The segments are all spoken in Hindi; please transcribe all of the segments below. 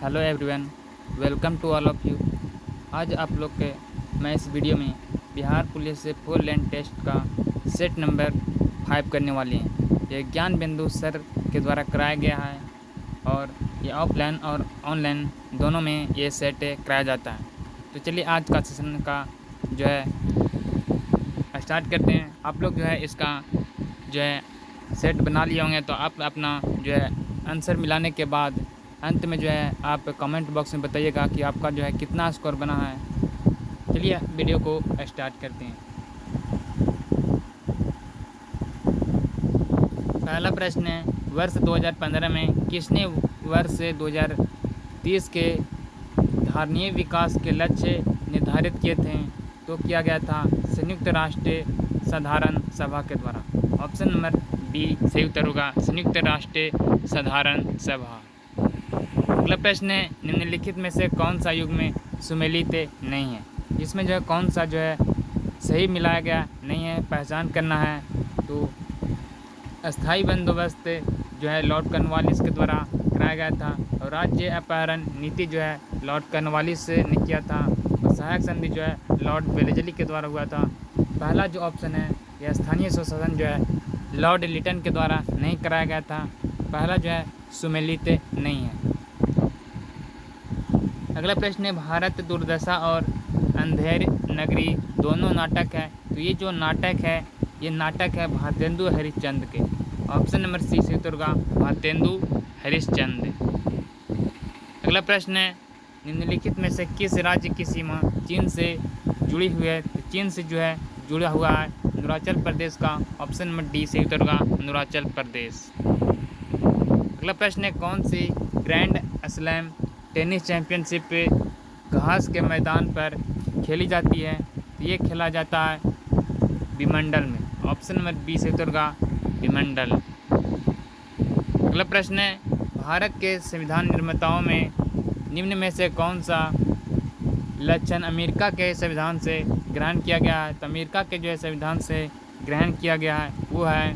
Hello everyone, welcome to all of you. आज आप लोग के मैं इस वीडियो में बिहार पुलिस से 4 लेन टेस्ट का सेट नंबर 5 करने वाली हैं। ये ज्ञान बिंदु सर के द्वारा कराया गया है और ये ऑफलाइन और ऑनलाइन दोनों में ये सेट कराया जाता है। तो चलिए आज का सेशन का जो है स्टार्ट करते हैं। आप लोग जो है इसका जो है सेट बना लिए होंगे, तो आप अपना जो है आंसर मिलाने के बाद अंत में जो है आप कमेंट बॉक्स में बताइएगा कि आपका जो है कितना स्कोर बना है। चलिए वीडियो को स्टार्ट करते हैं। पहला प्रश्न है, वर्ष 2015 में किसने वर्ष 2030 के धारणीय विकास के लक्ष्य निर्धारित किए थे? तो किया गया था संयुक्त राष्ट्र साधारण सभा के द्वारा। ऑप्शन नंबर बी सही उत्तर होगा, संयुक्त राष्ट्र साधारण सभा। अगला प्रश्न है, निम्नलिखित में से कौन सा युग्म सुमेलित नहीं है? इसमें जो है कौन सा जो है सही मिलाया गया नहीं है, पहचान करना है। तो अस्थाई बंदोबस्त जो है लॉर्ड कॉर्नवालिस के द्वारा कराया गया था और राज्य अपहरण नीति जो है लॉर्ड कॉर्नवालिस ने किया था और सहायक संधि जो है लॉर्ड वेलेस्ली के द्वारा हुआ था। पहला जो ऑप्शन है यह स्थानीय स्वशासन जो है लॉर्ड लिटन के द्वारा नहीं कराया गया था। पहला जो है सुमेलित नहीं है। अगला प्रश्न है, भारत दुर्दशा और अंधेर नगरी दोनों नाटक है। तो ये जो नाटक है ये नाटक है भारतेंदु हरिश्चंद्र के। ऑप्शन नंबर सी से उत्तर होगा भारतेंदु हरिश्चंद्र। अगला प्रश्न है, निम्नलिखित में से किस राज्य की सीमा चीन से जुड़ी हुई है? तो चीन से जो है जुड़ा हुआ है अरुणाचल प्रदेश का। ऑप्शन नंबर डी से उत्तर होगा अरुणाचल प्रदेश। अगला प्रश्न है, कौन सी ग्रैंड स्लैम टेनिस चैंपियनशिप घास के मैदान पर खेली जाती है? तो ये खेला जाता है विमंडल में। ऑप्शन नंबर बी से उत्तर होगा विमंडल। अगला प्रश्न है, भारत के संविधान निर्माताओं में निम्न में से कौन सा लक्षण अमेरिका के संविधान से ग्रहण किया गया है? तो अमेरिका के जो है संविधान से ग्रहण किया गया है वो है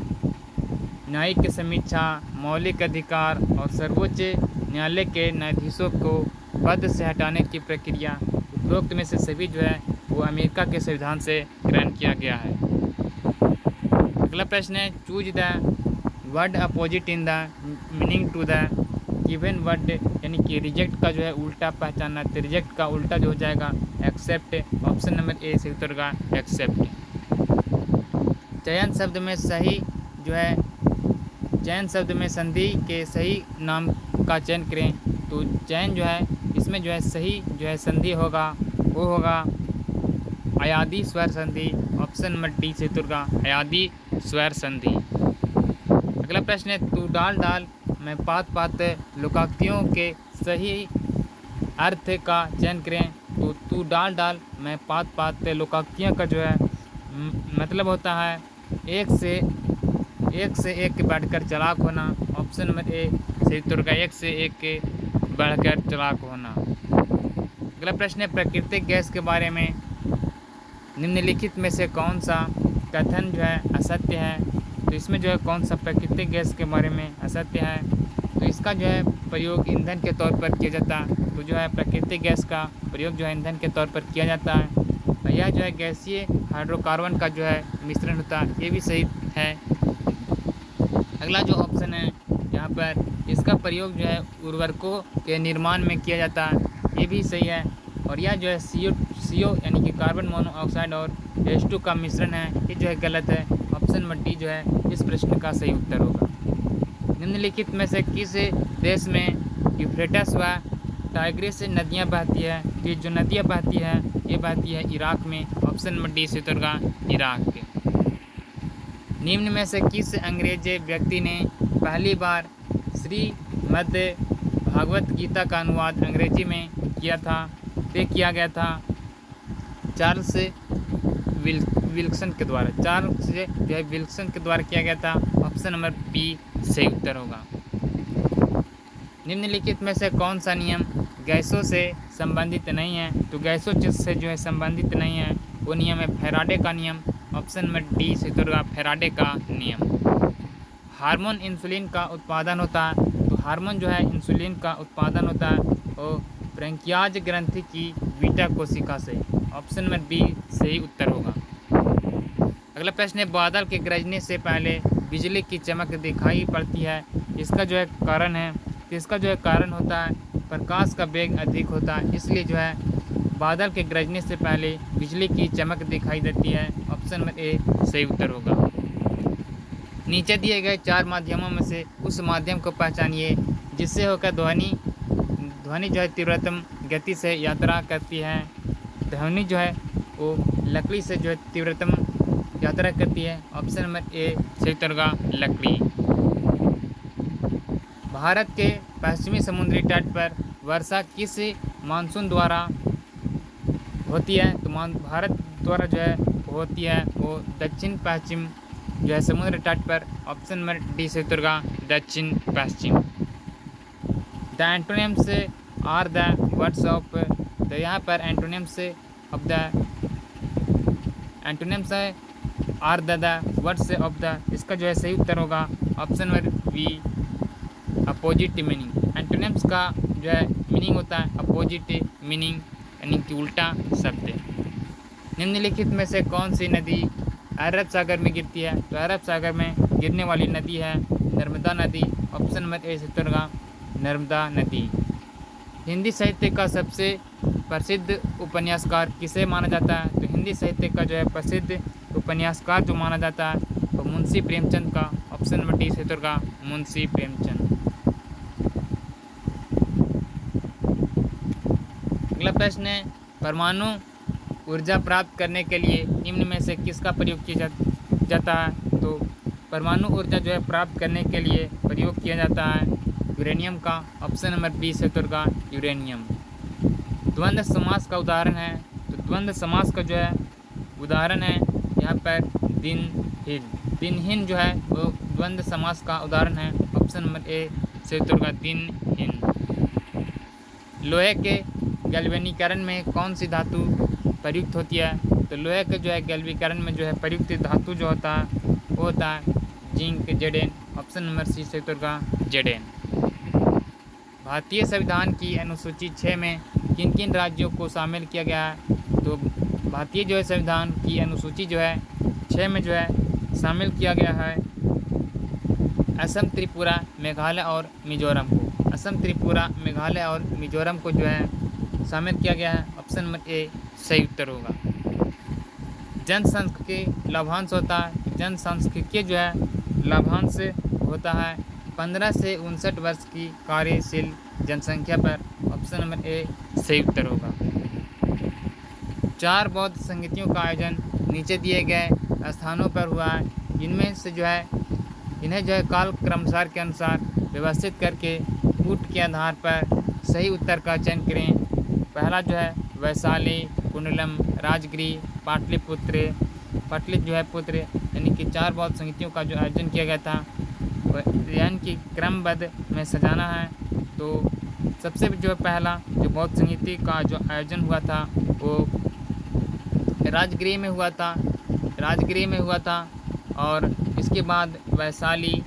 न्यायिक समीक्षा, मौलिक अधिकार और सर्वोच्च न्यायालय के न्यायाधीशों को पद से हटाने की प्रक्रिया। उपरोक्त में से सभी जो है वो अमेरिका के संविधान से ग्रहण किया गया है। अगला प्रश्न है, choose the word opposite in the meaning to the given word, यानी कि रिजेक्ट का जो है उल्टा पहचानना। तो रिजेक्ट का उल्टा जो हो जाएगा एक्सेप्ट। ऑप्शन नंबर ए से उत्तर का एक्सेप्ट। चयन शब्द में सही जो है चयन शब्द में संधि के सही नाम का चयन करें। तो चयन जो है इसमें जो है सही जो है संधि होगा वो होगा अयादी स्वर संधि। ऑप्शन नंबर डी से उत्तर का अयादी स्वर संधि। अगला प्रश्न है, तू डाल डाल मैं पात पात लोकोक्तियों के सही अर्थ का चयन करें। तो तू डाल डाल मैं पात पात लोकोक्तियों का जो है मतलब होता है एक से एक बढ़कर चालाक होना। ऑप्शन नंबर ए से उत्तर का एक से एक के बढ़कर चालाक होना। अगला प्रश्न है, प्राकृतिक गैस के बारे में निम्नलिखित में से कौन सा कथन जो है असत्य है? तो इसमें जो है कौन सा प्राकृतिक गैस के बारे में असत्य है? तो इसका जो है प्रयोग ईंधन के तौर पर किया जाता है। तो जो है प्राकृतिक गैस का प्रयोग जो है ईंधन के तौर पर किया जाता है और यह जो है गैसीय हाइड्रोकार्बन का जो है मिश्रण होता है। ये भी सही है। अगला जो ऑप्शन है यहाँ पर इसका प्रयोग जो है उर्वरकों के निर्माण में किया जाता है। ये भी सही है। और यह जो है CO यानी कि कार्बन मोनोऑक्साइड और H2 का मिश्रण है, ये जो है गलत है। ऑप्शन नंबर डी जो है इस प्रश्न का सही उत्तर होगा। निम्नलिखित में से किस देश में यूफ्रेटस व टाइग्रिस नदियाँ बहती है? ये जो नदियाँ बहती है ये बहती है इराक में। ऑप्शन नंबर डी से उत्तर होगा इराक के। निम्न में से किस अंग्रेज व्यक्ति ने पहली बार श्रीमद् भागवत गीता का अनुवाद अंग्रेजी में किया था? तय किया गया था चार्ल्स विल्सन के द्वारा। चार्ल्स जो है विल्सन के द्वारा किया गया था। ऑप्शन नंबर बी सही उत्तर होगा। निम्नलिखित में से कौन सा नियम गैसों से संबंधित नहीं है? तो गैसों से जो है संबंधित नहीं है वो नियम है फैराडे का नियम। ऑप्शन नंबर डी से उत्तर होगा फैराडे का नियम। हार्मोन इंसुलिन का उत्पादन होता है तो हार्मोन जो है इंसुलिन का उत्पादन होता है वो ब्रैंकियाज ग्रंथि की बीटा कोशिका से। ऑप्शन नंबर बी सही उत्तर होगा। अगला प्रश्न है, बादल के गरजने से पहले बिजली की चमक दिखाई पड़ती है, इसका जो है कारण है, तो इसका जो है कारण होता है प्रकाश का वेग अधिक होता है, इसलिए जो है बादल के गरजने से पहले बिजली की चमक दिखाई देती है। ऑप्शन नंबर ए सही उत्तर होगा। नीचे दिए गए 4 माध्यमों में से उस माध्यम को पहचानिए जिससे होकर ध्वनि जो है तीव्रतम गति से यात्रा करती है। ध्वनि जो है वो लकड़ी से जो है तीव्रतम यात्रा करती है। ऑप्शन नंबर ए सही उत्तर होगा, लकड़ी। भारत के पश्चिमी समुद्री तट पर वर्षा किस मानसून द्वारा होती है, तो भारत द्वारा जो है होती है वो दक्षिण पश्चिम जो है समुद्र तट पर। ऑप्शन नंबर डी से उत्तर होगा, दक्षिण पश्चिम। The antonyms are the words of, तो यहाँ पर antonyms of the antonyms are the words of the, इसका जो है सही उत्तर होगा option number B opposite meaning. Antonyms का जो है मीनिंग होता है अपोजिट मीनिंग, यानी कि उल्टा शब्द। निम्नलिखित में से कौन सी नदी अरब सागर में गिरती है, तो अरब सागर में गिरने वाली नदी है नर्मदा नदी। ऑप्शन नंबर ए उत्तर होगा, नर्मदा नदी। हिंदी साहित्य का सबसे प्रसिद्ध उपन्यासकार किसे माना जाता है, तो हिंदी साहित्य का जो है प्रसिद्ध उपन्यासकार जो माना जाता है वो मुंशी प्रेमचंद का। ऑप्शन नंबर डी से उत्तर होगा, मुंशी प्रेमचंद। अगला प्रश्न है, परमाणु ऊर्जा प्राप्त करने के लिए निम्न में से किसका प्रयोग किया जाता है, तो परमाणु ऊर्जा जो है प्राप्त करने के लिए प्रयोग किया जाता है यूरेनियम का। ऑप्शन नंबर बी से उत्तर होगा, यूरेनियम। द्वंद्व समास का उदाहरण है, तो द्वंद्व समास का जो है उदाहरण है यहाँ पर दिनहीन। दिनहीन जो है वो द्वंद्व समास का उदाहरण है। ऑप्शन नंबर ए से उत्तर होगा, दिनहीन। लोहे के गैल्वेनीकरण में कौन सी धातु प्रयुक्त होती है, तो लोहे के जो है गैल्वेनीकरण में जो है प्रयुक्त धातु जो होता है वो होता है zinc, Z N. Option number C से उत्तर होगा, जेडेन। भारतीय संविधान की अनुसूची 6 में किन किन राज्यों को शामिल किया गया है, तो भारतीय जो है संविधान की अनुसूची जो है 6 में जो है शामिल किया गया है असम, त्रिपुरा, मेघालय और मिजोरम को। असम, त्रिपुरा, मेघालय और मिजोरम को जो है शामिल किया गया है। ऑप्शन नंबर ए सही उत्तर होगा। जनसांख्यिकीय लाभांश होता है, जनसांख्यिकीय जो है लाभांश होता है 15 से 59 वर्ष की कार्यशील जनसंख्या पर। ऑप्शन नंबर ए सही उत्तर होगा। 4 बौद्ध संगीतियों का आयोजन नीचे दिए गए स्थानों पर हुआ है, इनमें से जो है इन्हें जो है काल क्रमसार के अनुसार व्यवस्थित करके कूट के आधार पर सही उत्तर का चयन करें। पहला जो है वैशाली, कुंडलम, राजगिरी, पाटलिपुत्र जो है पुत्र, यानी कि 4 बौद्ध संगीतियों का जो आयोजन किया गया था यानी कि क्रमबद्ध में सजाना है। तो सबसे जो है पहला जो बौद्ध संगीति का जो आयोजन हुआ था वो राजगिरी में हुआ था और इसके बाद वैशाली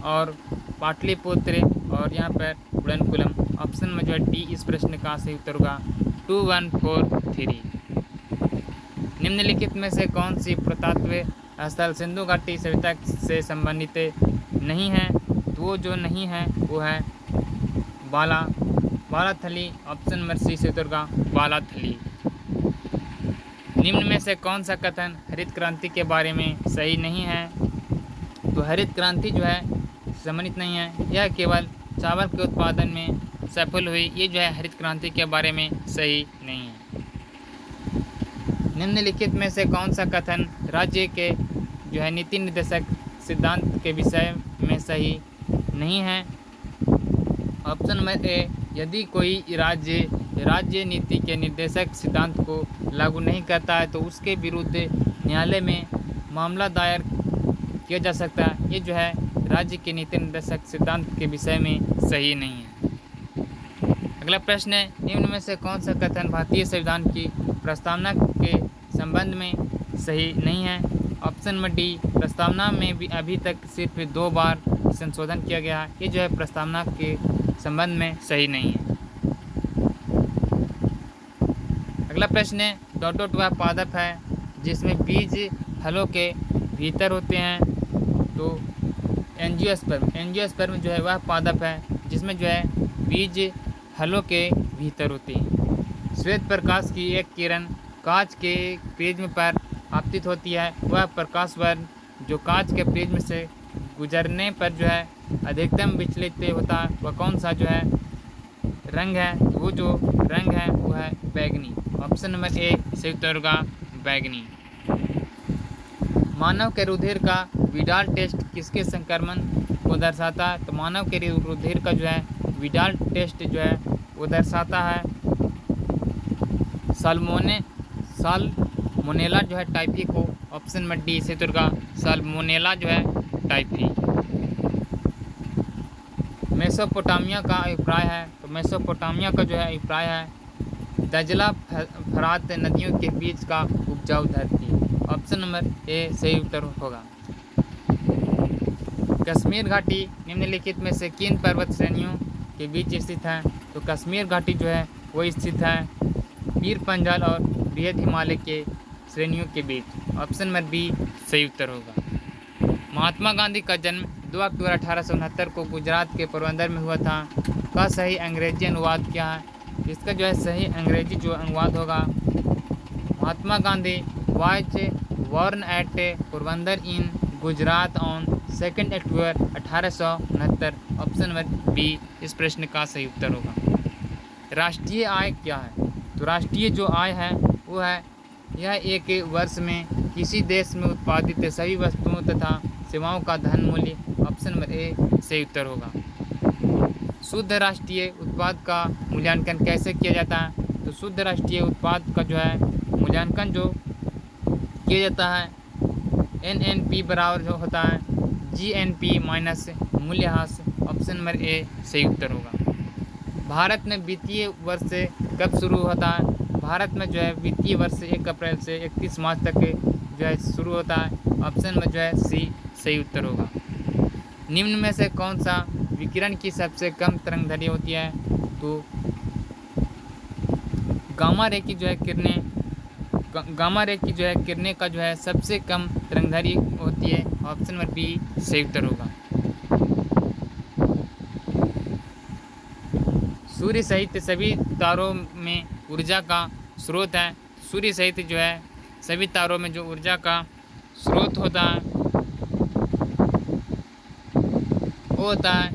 और पाटलिपुत्र और यहाँ पर उड़नकुलम। ऑप्शन में जो है डी इस प्रश्न का सही उत्तर होगा, 2, 1, 4, 3। निम्नलिखित में से कौन सी पुरातत्व स्थल सिंधु घाटी सभ्यता से संबंधित नहीं है, तो वो जो नहीं है वो है बालाथली। ऑप्शन नंबर सी से उत्तर होगा, बालाथली। निम्न में से कौन सा कथन हरित क्रांति के बारे में सही नहीं है, तो हरित क्रांति जो है संबंधित नहीं है, यह केवल चावल के उत्पादन में सफल हुई, ये जो है हरित क्रांति के बारे में सही नहीं है। निम्नलिखित में से कौन सा कथन राज्य के जो है नीति निर्देशक सिद्धांत के विषय में सही नहीं है। ऑप्शन नंबर ए, यदि कोई राज्य नीति के निर्देशक सिद्धांत को लागू नहीं करता है तो उसके विरुद्ध न्यायालय में मामला दायर किया जा सकता है, ये जो है राज्य के नीति निर्देशक सिद्धांत के विषय में सही नहीं है। अगला प्रश्न है, निम्न में से कौन सा कथन भारतीय संविधान की प्रस्तावना के संबंध में सही नहीं है। ऑप्शन नंबर डी, प्रस्तावना में भी अभी तक सिर्फ 2 बार संशोधन किया गया है, ये जो है प्रस्तावना के संबंध में सही नहीं है। अगला प्रश्न है, डॉट डॉट वह पादप है जिसमें बीज फलों के भीतर होते हैं। तो एंजियोस्पर्म जो है वह पादप है जिसमें जो है बीज फलों के भीतर होते हैं। श्वेत प्रकाश की एक किरण कांच के प्रिज्म पर आपतित होती है। वह प्रकाश वर्ण जो कांच के प्रिज्म से गुजरने पर जो है अधिकतम विचलित होता है, वह कौन सा जो है रंग है? वो जो रंग है वो है बैगनी। ऑप्शन नंबर ए सही उत्तर होगा बैगनी। मानव के रुधिर का विडाल टेस्ट किसके संक्रमण को दर्शाता है? तो मानव के रुधिर का जो है विडाल टेस्ट जो है वो दर्शाता है साल्मोनेला जो है टाइफी को। ऑप्शन नंबर डी सही उत्तर होगा साल्मोनेला जो है टाइफी। मेसोपोटामिया का अभिप्राय है, तो मेसोपोटामिया का जो है अभिप्राय है दजला फरात नदियों के बीच का उपजाऊ धरती। ऑप्शन नंबर ए सही उत्तर होगा। कश्मीर घाटी निम्नलिखित में से किन पर्वत श्रेणियों के बीच स्थित है? तो कश्मीर घाटी जो है वो स्थित है पीर पंजाल और बृहद हिमालय के श्रेणियों के बीच। ऑप्शन नंबर बी सही उत्तर होगा। महात्मा गांधी का जन्म 2 अक्टूबर 1869 को गुजरात के पोरबंदर में हुआ था। का सही अंग्रेजी अनुवाद क्या है? इसका जो है सही अंग्रेजी जो अनुवाद होगा, Mahatma Gandhi was born at Porbandar in Gujarat on 2 October 1869। Option number B इस प्रश्न का सही उत्तर होगा। राष्ट्रीय आय क्या है? तो राष्ट्रीय जो आय है वो है यह एक वर्ष में किसी देश में उत्पादित सभी वस्तुओं तथा सेवाओं का धन मूल्य। ऑप्शन नंबर ए सही उत्तर होगा। शुद्ध राष्ट्रीय उत्पाद का मूल्यांकन कैसे किया जाता है? तो शुद्ध राष्ट्रीय उत्पाद का जो है मूल्यांकन जो किया जाता है NNP बराबर जो होता है GNP माइनस मूल्यह्रास। ऑप्शन नंबर ए सही उत्तर होगा। भारत में वित्तीय वर्ष कब शुरू होता है? भारत में जो है वित्तीय वर्ष 1 अप्रैल से 31 मार्च तक जो है शुरू होता है। ऑप्शन में जो है सी सही उत्तर होगा। निम्न में से कौन सा विकिरण की सबसे कम तरंगदैर्घ्य होती है? तो गामा रे की जो है किरणें का जो है सबसे कम तरंगदैर्घ्य होती है। ऑप्शन नंबर बी सही उत्तर होगा। सूर्य सहित सभी तारों में ऊर्जा का स्रोत है। सूर्य सहित जो है सभी तारों में जो ऊर्जा का स्रोत होता है वो होता है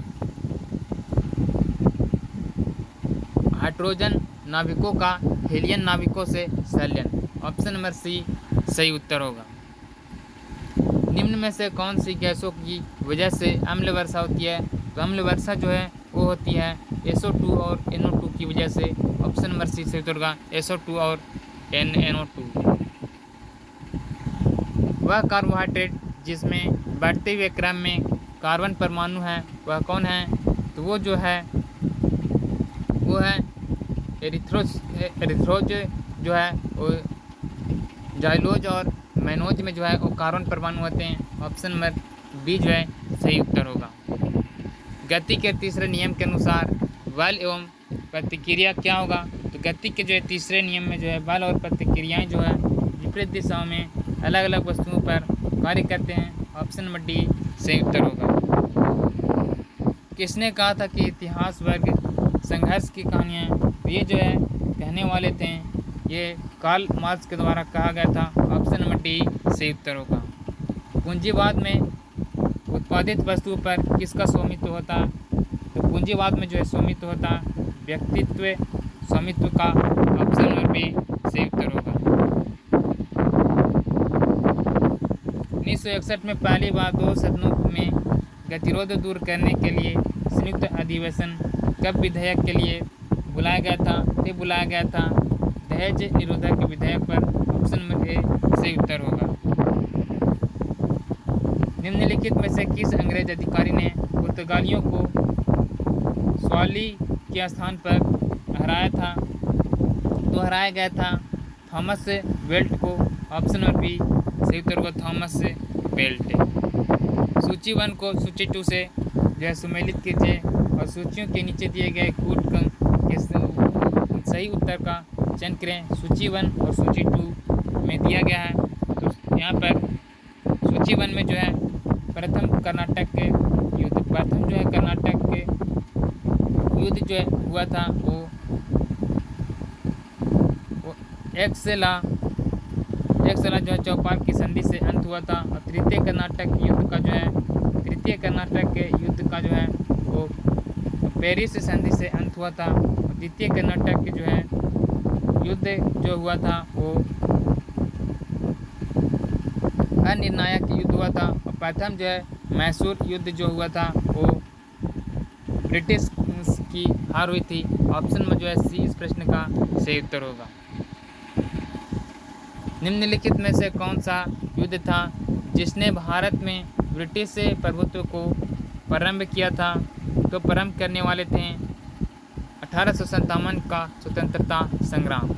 हाइड्रोजन नाविकों का हीलियन नाविकों से संलयन। ऑप्शन नंबर सी सही उत्तर होगा। निम्न में से कौन सी गैसों की वजह से अम्ल वर्षा होती है? तो अम्ल वर्षा जो है वो होती है SO2 और NO2 की वजह से। ऑप्शन नंबर सी सही उत्तर होगा SO2 और NO2। वह कार्बोहाइड्रेट जिसमें बढ़ते हुए क्रम में कार्बन परमाणु है वह कौन है? तो वो है एरिथ्रोज जो है वो जाइलोज और मैनोज में जो है वो कार्बन परमाणु होते हैं। ऑप्शन नंबर बी जो है सही उत्तर होगा। गति के तीसरे नियम के अनुसार बल एवं प्रतिक्रिया क्या होगा? तो गति के जो है तीसरे नियम में जो है बल और प्रतिक्रियाएं जो है विपरीत दिशाओं में अलग अलग वस्तुओं पर कार्य करते हैं। ऑप्शन नंबर डी सही उत्तर होगा। किसने कहा था कि इतिहास वर्ग संघर्ष की कहानियाँ? ये जो है कहने वाले थे ये कार्ल मार्क्स के द्वारा कहा गया था। ऑप्शन नंबर डी सही उत्तर होगा। पूंजीवाद में उत्पादित वस्तुओं पर किसका स्वामित्व होता है? तो पूंजीवाद में जो है स्वामित्व होता है व्यक्तित्व स्वामित्व का। ऑप्शन नंबर बी सही उत्तर होगा। 1961 में पहली बार 2 सदनों में गतिरोध दूर करने के लिए संयुक्त अधिवेशन कब विधेयक के लिए बुलाया गया था? दहेज निरोधक विधेयक पर। ऑप्शन नंबर ए सही उत्तर होगा। निम्नलिखित में से किस अंग्रेज अधिकारी ने पुर्तगालियों को स्वाली के स्थान पर हराया गया था? थॉमस बेल्ट को। ऑप्शन नंबर बी सही उत्तर होगा थॉमस बेल्ट। सूची 1 को सूची 2 से जो है सुमेलित कीजिए और सूचियों के नीचे दिए गए कूट के सही उत्तर का चयन करें। सूची 1 और सूची 2 में दिया गया है। तो यहाँ पर सूची 1 में जो है प्रथम कर्नाटक के युद्ध, प्रथम जो है कर्नाटक के युद्ध जो है हुआ था वो एक्सेला जो है चौपाल की संधि से अंत हुआ था। और तृतीय कर्नाटक युद्ध का जो है वो पेरिस संधि से अंत हुआ था। और द्वितीय कर्नाटक जो है युद्ध जो हुआ था वो अनिर्णायक युद्ध हुआ था। और प्रथम जो है मैसूर युद्ध जो हुआ था वो ब्रिटिश की हार हुई थी। ऑप्शन में जो है सी इस प्रश्न का सही उत्तर होगा। निम्नलिखित में से कौन सा युद्ध था जिसने भारत में ब्रिटिश से प्रभुत्व को प्रारंभ किया था? तो प्रारंभ करने वाले थे 1857 का स्वतंत्रता संग्राम।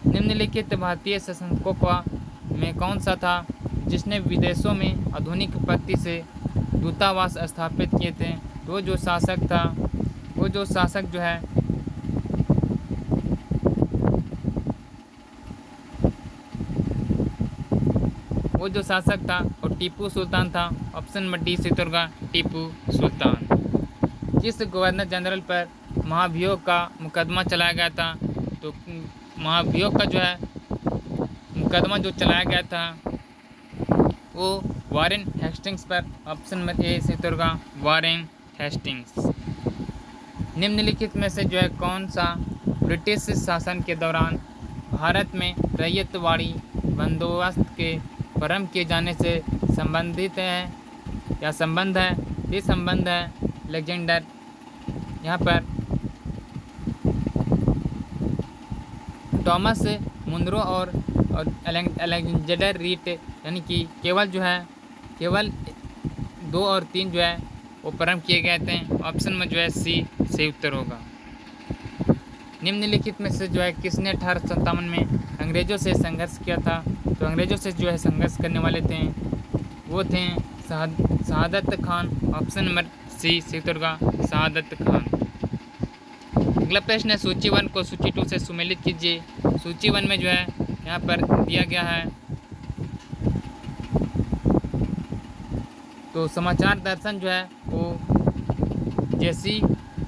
निम्नलिखित भारतीय शासकों में कौन सा था जिसने विदेशों में आधुनिक पद्धति से दूतावास स्थापित किए थे? तो वो जो शासक जो है वो जो शासक था वो टीपू सुल्तान था। ऑप्शन नंबर डी से उत्तर होगा टीपू सुल्तान। किस गवर्नर जनरल पर महाभियोग का मुकदमा चलाया गया था? तो महाभियोग का जो है मुकदमा जो चलाया गया था वो वारेन हेस्टिंग्स पर। ऑप्शन नंबर ए से उत्तर होगा वारेन हेस्टिंग्स। निम्नलिखित में से जो है कौन सा ब्रिटिश शासन के दौरान भारत में रैयतवाड़ी बंदोबस्त के प्रारंभ किए जाने से संबंधित है या संबंध है? ये संबंध है लेजेंडर। यहाँ पर थॉमस मुनरो और अलेक्जेंडर रीट यानी कि केवल 2 और 3 जो है वो प्रारंभ किए गए थे। ऑप्शन में जो है सी सही उत्तर होगा। निम्नलिखित में से जो है किसने 1857 में अंग्रेजों से संघर्ष किया था? तो अंग्रेजों से जो है संघर्ष करने वाले थे वो थे शहादत खान। ऑप्शन नंबर सी से उत्तर होगा शहादत खान। अगला प्रश्न है सूची 1 को सूची 2 से सुमेलित कीजिए। सूची 1 में जो है यहाँ पर दिया गया है तो समाचार दर्शन जो है वो जेसी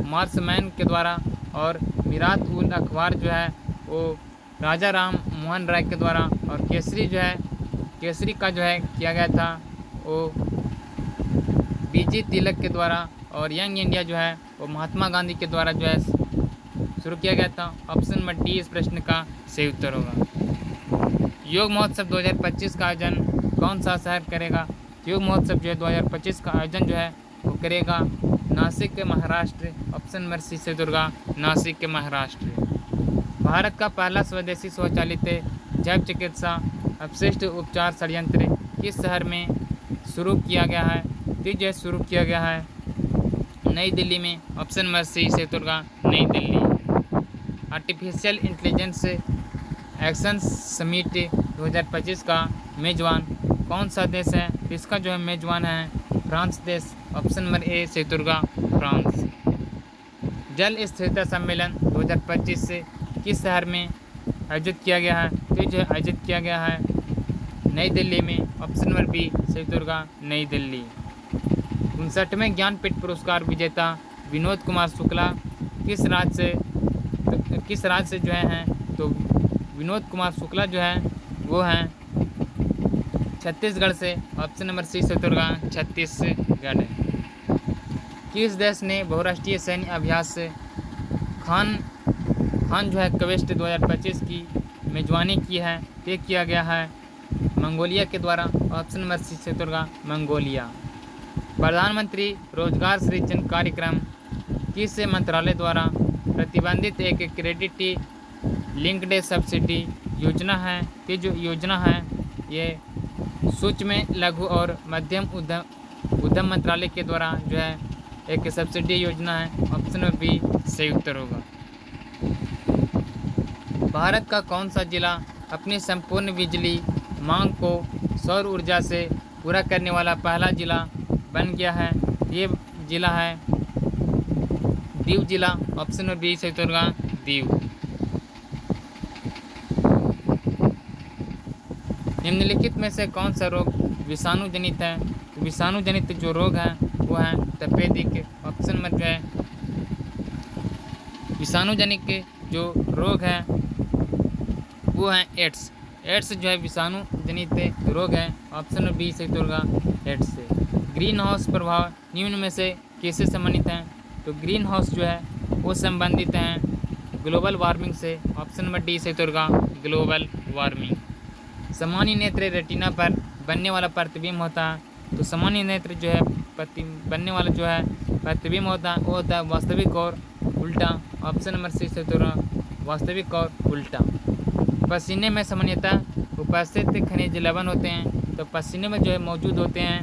मार्समैन के द्वारा और मिरात उल अखबार जो है वो राजा राम मोहन राय के द्वारा और केसरी का जो है किया गया था वो बीजी तिलक के द्वारा और यंग इंडिया जो है वो महात्मा गांधी के द्वारा जो है शुरू किया गया था। ऑप्शन नंबर डी इस प्रश्न का सही उत्तर होगा। योग महोत्सव 2025 का आयोजन कौन सा शहर करेगा? योग महोत्सव जो है 2025 का आयोजन जो है वो करेगा नासिक के महाराष्ट्र। ऑप्शन नंबर सी से दुर्गा नासिक के महाराष्ट्र। भारत का पहला स्वदेशी स्वचालित जैव चिकित्सा अपशिष्ट उपचार संयंत्र किस शहर में शुरू किया गया है? तो जो शुरू किया गया है नई दिल्ली में। ऑप्शन नंबर सी से दुर्गा नई Delhi. Artificial intelligence action summit 2025 का मेजबान कौन सा देश है? इसका जो है मेजबान है फ्रांस देश। ऑप्शन नंबर ए से दुर्गा फ्रांस। जल स्थिरता सम्मेलन 2025 से किस शहर में आयोजित किया गया है? तो जो है आयोजित किया गया है नई दिल्ली में। ऑप्शन नंबर बी से दुर्गा नई दिल्ली। 59वें ज्ञानपीठ पुरस्कार विजेता विनोद कुमार शुक्ला किस राज्य से जो है तो विनोद कुमार शुक्ला जो है वो हैं छत्तीसगढ़ से। ऑप्शन नंबर सी से दुर्गा छत्तीसगढ़। किस देश ने बहुराष्ट्रीय सैन्य अभ्यास खान जो है क्वेस्ट 2025 की मेजबानी की है? तय किया गया है मंगोलिया के द्वारा। ऑप्शन नंबर सी से दुर्गा मंगोलिया। प्रधानमंत्री रोजगार सृजन कार्यक्रम किस मंत्रालय द्वारा प्रतिबंधित एक क्रेडिट लिंक्ड सब्सिडी योजना है? ये जो योजना है ये सूक्ष्म लघु और मध्यम उद्यम मंत्रालय के द्वारा जो है एक सब्सिडी योजना है। ऑप्शन नंबर बी सही उत्तर होगा। भारत का कौन सा जिला अपनी संपूर्ण बिजली मांग को सौर ऊर्जा से पूरा करने वाला पहला जिला बन गया है? ये जिला है दीव जिला। ऑप्शन नंबर बी सही उत्तर होगा दीव। निम्नलिखित में से कौन सा रोग विषाणु जनित है? तो विषाणु जनित जो रोग है वो है तपेदिक। ऑप्शन नंबर जो है विषाणु जनित जो रोग है वो है एड्स। एड्स जो है विषाणु जनित रोग है। ऑप्शन नंबर बी सही उत्तर होगा एड्स से। ग्रीन हाउस प्रभाव निम्न में से किससे संबंधित हैं? तो ग्रीन हाउस जो है वो संबंधित हैं ग्लोबल वार्मिंग से। ऑप्शन नंबर डी सही उत्तर होगा ग्लोबल वार्मिंग। सामान्य नेत्र रेटिना पर बनने वाला प्रतिबिंब होता है। तो सामान्य नेत्र जो है बनने वाला जो है प्रतिबिंब होता है वो होता है वास्तविक और उल्टा। ऑप्शन नंबर सी सही उत्तर होगा वास्तविक और उल्टा। पसीने में सामान्यतः उपस्थित खनिज लवण होते हैं। तो पसीने में जो है मौजूद होते हैं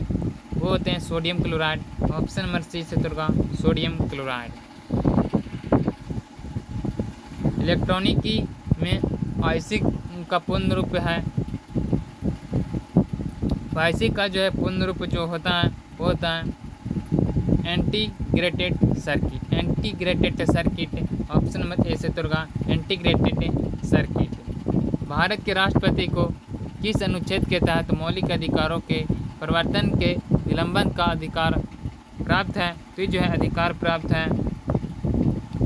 वो होते हैं sodium chloride. Option number C से उत्तर होगा सोडियम क्लोराइड। इलेक्ट्रॉनिकी में आईसी का पूर्ण रूप है। आईसी का जो है पूर्ण रूप जो होता है वो होता है integrated circuit. Integrated circuit. Option number A से उत्तर होगा इंटीग्रेटेड सर्किट। भारत के राष्ट्रपति को किस अनुच्छेद के तहत मौलिक अधिकारों के प्रवर्तन के निलंबन का अधिकार प्राप्त है? तो ये जो है अधिकार प्राप्त है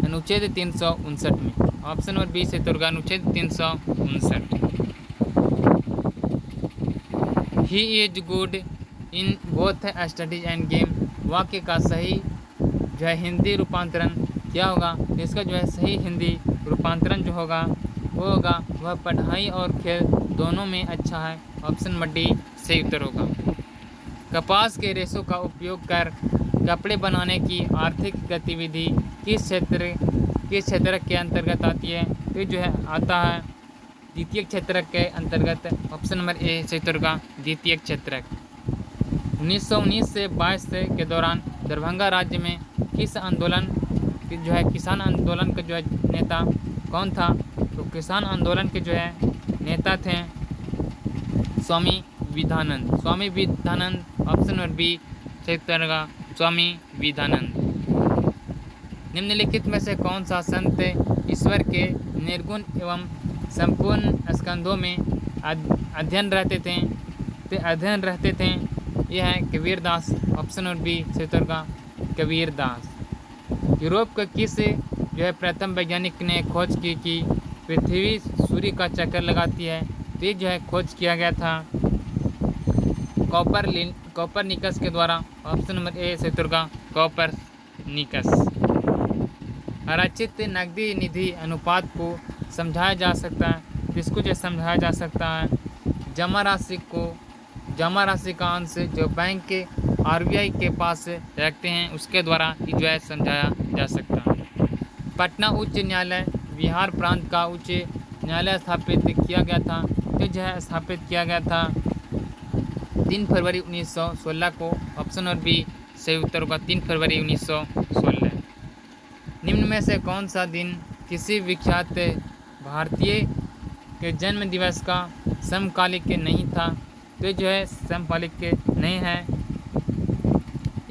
अनुच्छेद 359 में। ऑप्शन नंबर बी से उत्तर होगा अनुच्छेद 359। He is good in both studies end game. वाक्य का सही जो है हिंदी रूपांतरण क्या होगा? इसका जो है सही हिंदी रूपांतरण जो होगा वो होगा वह पढ़ाई और खेल दोनों में अच्छा है। ऑप्शन नंबर डी सही उत्तर होगा। कपास के रेशों का उपयोग कर कपड़े बनाने की आर्थिक गतिविधि किस क्षेत्र के अंतर्गत आती है? तो जो है आता है द्वितीय क्षेत्र के अंतर्गत। ऑप्शन नंबर ए सही उत्तर होगा द्वितीय क्षेत्र। 1919 से 22 के दौरान दरभंगा राज्य में किस आंदोलन जो है किसान आंदोलन का जो है नेता कौन था? तो किसान आंदोलन के जो है नेता थे Swami Vivekananda. Swami Vivekananda. Option number B सही उत्तर होगा स्वामी विवेकानंद। निम्नलिखित में से कौन सा संत ईश्वर के निर्गुण एवं संपूर्ण स्कंधों में अध्ययन रहते थे? यह है कबीरदास। ऑप्शन नंबर बी सही उत्तर होगा कबीरदास। यूरोप के किस जो है प्रथम वैज्ञानिक ने खोज की कि पृथ्वी सूर्य का चक्कर लगाती है? तो ये जो है खोज किया गया था कॉपरनिकस के द्वारा। ऑप्शन नंबर ए से उत्तर होगा कॉपरनिकस। आरक्षित नकदी निधि अनुपात को समझाया जा सकता है। किसको जो समझाया जा सकता है? जमा राशि का अंश जो बैंक के आरबीआई के पास रखते हैं उसके द्वारा जो है समझाया जा सकता है। पटना उच्च न्यायालय बिहार प्रांत का उच्च न्यायालय स्थापित किया गया था। तो जो है स्थापित किया गया था 3 फरवरी 1916 को। ऑप्शन नंबर बी सही उत्तर होगा 3 फरवरी 1916। निम्न में से कौन सा दिन किसी विख्यात भारतीय के जन्म दिवस का समकालिक नहीं था? तो जो है समकालिक नहीं है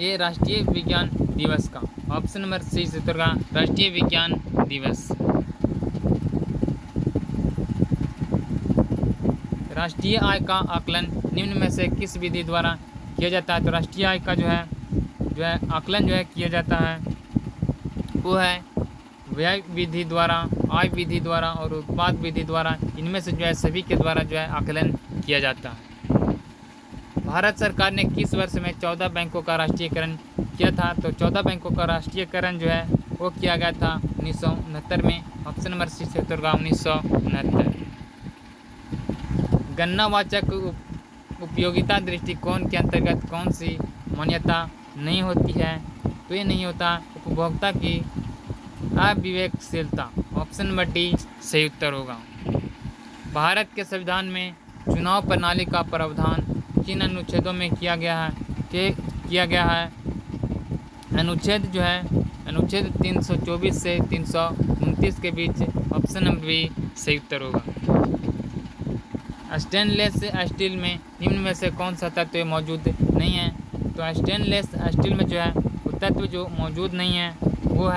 ये राष्ट्रीय विज्ञान दिवस का। ऑप्शन नंबर सी से उत्तर होगा राष्ट्रीय विज्ञान दिवस। राष्ट्रीय आय का आकलन निम्न में से किस विधि द्वारा किया जाता है? तो राष्ट्रीय आय का जो है आकलन जो है किया जाता है वो है व्यय विधि द्वारा, आय विधि द्वारा और उत्पाद विधि द्वारा। इनमें से जो है सभी के द्वारा जो है आकलन किया जाता है। भारत सरकार ने किस वर्ष में 14 बैंकों का राष्ट्रीयकरण किया था? तो 14 बैंकों का राष्ट्रीयकरण जो है वो किया गया था 1969 में। ऑप्शन नंबर सी से उत्तर होगा 1969। गणनावाचक उपयोगिता दृष्टिकोण के अंतर्गत कौन सी मान्यता नहीं होती है? तो ये नहीं होता उपभोक्ता की अविवेकशीलता। ऑप्शन नंबर डी सही उत्तर होगा। भारत के संविधान में चुनाव प्रणाली का प्रावधान किन अनुच्छेदों में किया गया है? अनुच्छेद जो है अनुच्छेद 324 से 329 के बीच। ऑप्शन नंबर बी सही उत्तर होगा। स्टेनलेस स्टील में निम्न में से कौन सा तत्व मौजूद नहीं है? तो स्टेनलेस स्टील में जो है उत्तर तत्व जो मौजूद नहीं है वो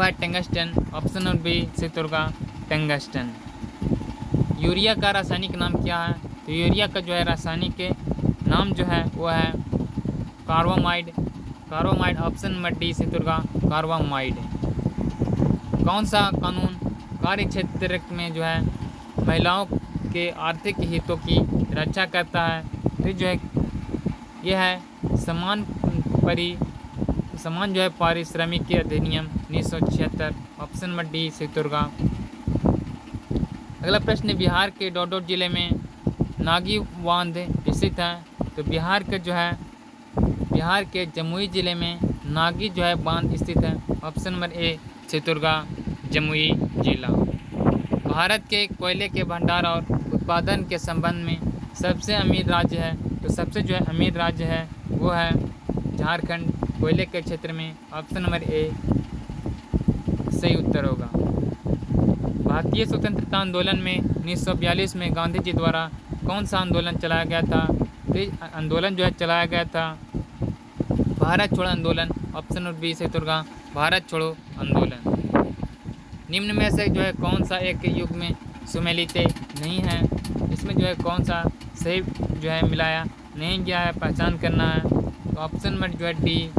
है टंगस्टन। ऑप्शन नंबर बी सही होगा टंगस्टन। यूरिया का रासायनिक नाम क्या है? तो यूरिया का जो है रासायनिक नाम जो है वो है कार्बामाइड। ऑप्शन नंबर डी सही होगा कार्बामाइड। कौन सा कानून कार्य क्षेत्र में जो है महिलाओं के आर्थिक हितों की रक्षा करता है? तो जो है यह है समान जो है पारिश्रमिक के अधिनियम 1976। ऑप्शन नंबर डी सही होगा। अगला प्रश्न, बिहार के डोडो जिले में नागी बांध स्थित है? तो बिहार के जमुई जिले में नागी जो है बांध स्थित है। ऑप्शन नंबर ए सही होगा जमुई जिला। भारत के कोयले के भंडार और उत्पादन के संबंध में सबसे अमीर राज्य है? तो सबसे जो है अमीर राज्य है वो है झारखंड कोयले के क्षेत्र में। ऑप्शन नंबर ए सही उत्तर होगा। भारतीय स्वतंत्रता आंदोलन में 1942 में गांधी जी द्वारा कौन सा आंदोलन चलाया गया था? तो आंदोलन जो है चलाया गया था भारत छोड़ो आंदोलन। ऑप्शन नंबर बी सही होगा भारत छोड़ो आंदोलन। निम्न में से जो है कौन सा एक युग में सुमेलित नहीं है? इसमें जो है कौन सा सही जो है मिलाया नहीं गया है, पहचान करना है। तो ऑप्शन नंबर जो है डी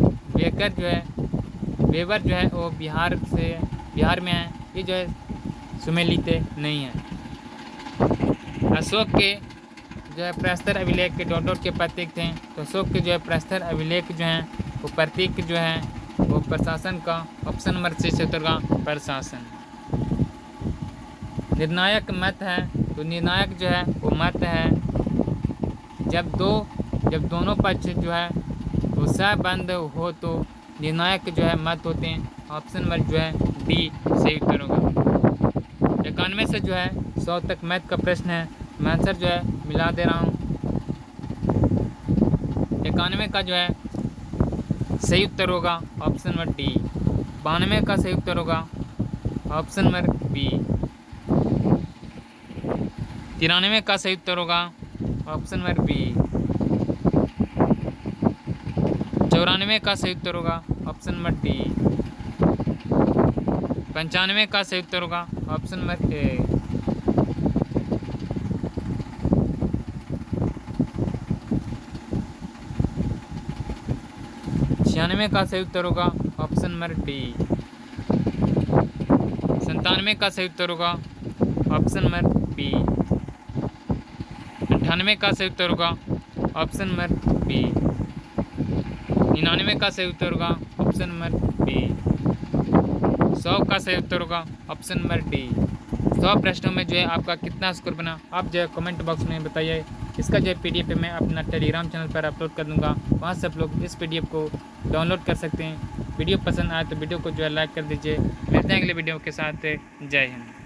वेबर जो है वो बिहार में है, ये जो है सुमेलित नहीं है। अशोक के जो है प्रस्तर अभिलेख के डॉट के प्रतीक थे? तो अशोक के जो है प्रस्तर अभिलेख जो हैं वो प्रतीक जो है वो प्रशासन का। ऑप्शन नंबर सी से होगा प्रशासन। निर्णायक मत है? तो निर्णायक जो है वो मत है जब दोनों पक्ष जो है वो सहबंद हो तो निर्णायक जो है मत होते हैं। ऑप्शन नंबर जो है डी सही उत्तर होगा। 91 से जो है 100 तक मैथ का प्रश्न है, मैं आंसर जो है मिला दे रहा हूँ। 91 का जो है सही उत्तर होगा ऑप्शन नंबर डी। 92 का सही उत्तर होगा ऑप्शन नंबर बी। 93 का सही उत्तर होगा ऑप्शन नंबर बी। 94 का सही उत्तर होगा ऑप्शन नंबर डी। 95 का सही उत्तर होगा ऑप्शन नंबर ए। 96 का सही उत्तर होगा ऑप्शन नंबर डी। 97 का सही उत्तर होगा ऑप्शन नंबर बी। 98 का सही उत्तर होगा ऑप्शन नंबर बी। 99 का सही उत्तर होगा ऑप्शन नंबर बी। 100 का सही उत्तर होगा ऑप्शन नंबर डी। 100 प्रश्नों में जो है आपका कितना स्कोर बना आप जो है कमेंट बॉक्स में बताइए। इसका जो है पीडीएफ मैं अपना टेलीग्राम चैनल पर अपलोड कर दूंगा, वहाँ से आप लोग इस पीडीएफ को डाउनलोड कर सकते हैं। वीडियो पसंद आए तो वीडियो को जो है लाइक कर दीजिए। मिलते हैं अगले वीडियो के साथ। जय हिंद।